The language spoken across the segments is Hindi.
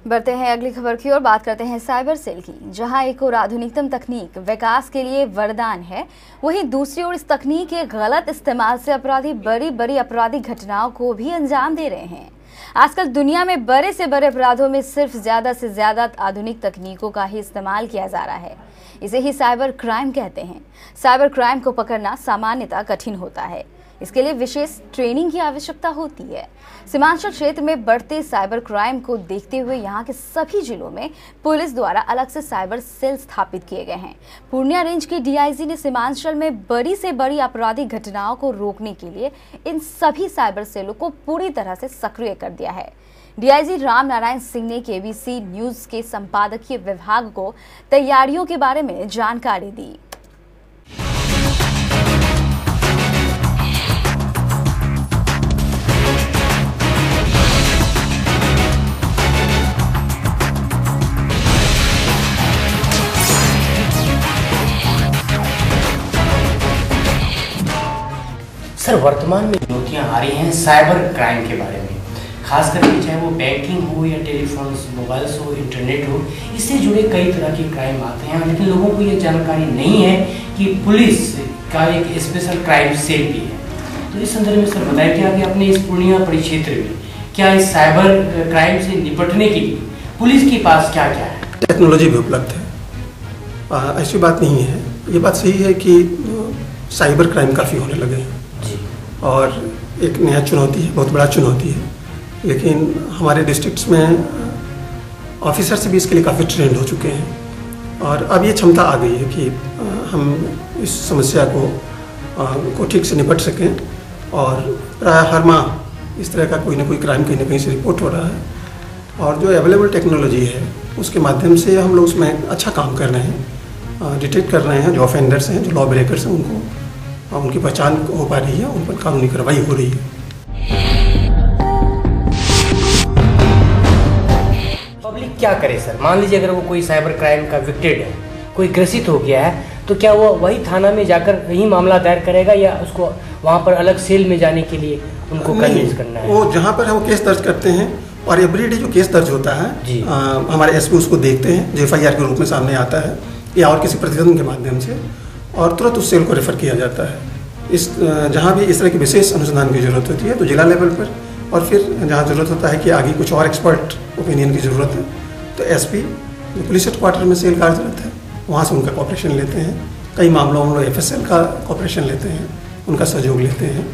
बढ़ते हैं अगली खबर की ओर। बात करते हैं साइबर सेल की, जहां एक और आधुनिकतम तकनीक विकास के लिए वरदान है, वहीं दूसरी ओर इस तकनीक के गलत इस्तेमाल से अपराधी बड़ी बड़ी आपराधिक घटनाओं को भी अंजाम दे रहे हैं। आजकल दुनिया में बड़े से बड़े अपराधों में सिर्फ ज्यादा से ज्यादा आधुनिक तकनीकों का ही इस्तेमाल किया जा रहा है। इसे ही साइबर क्राइम कहते हैं। साइबर क्राइम को पकड़ना सामान्यतः कठिन होता है, इसके लिए विशेष ट्रेनिंग की आवश्यकता होती है। सीमांचल क्षेत्र में बढ़ते साइबर क्राइम को देखते हुए यहाँ के सभी जिलों में पुलिस द्वारा अलग से साइबर सेल स्थापित किए गए हैं। पूर्णिया रेंज के डीआईजी ने सीमांचल में बड़ी से बड़ी आपराधिक घटनाओं को रोकने के लिए इन सभी साइबर सेलों को पूरी तरह से सक्रिय कर दिया है। डीआईजी राम नारायण सिंह ने केबीसी न्यूज के संपादकीय विभाग को तैयारियों के बारे में जानकारी दी। सर, वर्तमान में चुनौतियां आ रही हैं साइबर क्राइम के बारे में, खास करके चाहे वो बैंकिंग हो या टेलीफोन, मोबाइल्स हो, इंटरनेट हो, इससे जुड़े कई तरह के क्राइम आते हैं। लेकिन लोगों को ये जानकारी नहीं है कि पुलिस का एक स्पेशल क्राइम सेल भी है। तो इस संदर्भ में सर बताएं कि अपने इस पूर्णिया परिक्षेत्र में क्या इस साइबर क्राइम से निपटने के लिए पुलिस के पास क्या क्या है? टेक्नोलॉजी भी उपलब्ध है, ऐसी बात नहीं है। ये बात सही है कि साइबर क्राइम काफ़ी होने लगे हैं और एक नया चुनौती है, बहुत बड़ा चुनौती है। लेकिन हमारे डिस्ट्रिक्ट्स में ऑफिसर्स भी इसके लिए काफ़ी ट्रेंड हो चुके हैं और अब ये क्षमता आ गई है कि हम इस समस्या को ठीक से निपट सकें। और प्राय हर माह इस तरह का कोई ना कोई क्राइम कहीं ना कहीं से रिपोर्ट हो रहा है और जो अवेलेबल टेक्नोलॉजी है उसके माध्यम से हम लोग उसमें अच्छा काम कर रहे हैं, डिटेक्ट कर रहे हैं जो ऑफेंडर्स हैं, जो लॉ ब्रेकर्स हैं, उनकी पहचान हो पा रही है, उन पर कानूनी कार्रवाई हो रही है। पब्लिक क्या करे सर? मान लीजिए अगर वो कोई साइबर क्राइम का विक्टिम है, कोई ग्रसित हो गया है, तो क्या वो वही थाना में जाकर यही मामला दायर करेगा या उसको वहाँ पर अलग सेल में जाने के लिए उनको कन्विंस करना है? वो जहाँ पर वो केस दर्ज करते हैं और एवरीडे जो केस दर्ज होता है हमारे एसपी उसको देखते हैं, जो एफआईआर के रूप में सामने आता है या और किसी प्रतिवेदन के माध्यम से, और तुरंत उस सेल को रेफर किया जाता है। इस जहाँ भी इस तरह की विशेष अनुसंधान की जरूरत होती है तो जिला लेवल पर, और फिर जहाँ ज़रूरत होता है कि आगे कुछ और एक्सपर्ट ओपिनियन की ज़रूरत है तो एसपी जो पुलिस हेडक्वार्टर में सेल कार्यरत है वहाँ से उनका कॉपरेशन लेते हैं। कई मामलों में हम लोग एफएसएल का कॉपरेशन लेते हैं, उनका सहयोग लेते हैं।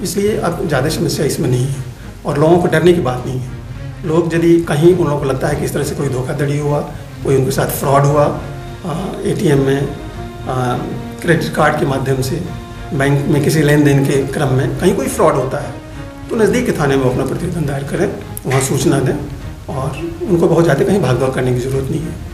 इसलिए अब ज़्यादा समस्या इसमें नहीं है और लोगों को डरने की बात नहीं है। लोग यदि कहीं उन लोगों को लगता है कि इस तरह से कोई धोखाधड़ी हुआ, कोई उनके साथ फ्रॉड हुआ, एटीएम में, क्रेडिट कार्ड के माध्यम से, बैंक में किसी लेन देन के क्रम में कहीं कोई फ्रॉड होता है तो नज़दीक के थाने में अपना प्रतिवेदन दायर करें, वहाँ सूचना दें और उनको बहुत ज़्यादा कहीं भागदौड़ करने की ज़रूरत नहीं है।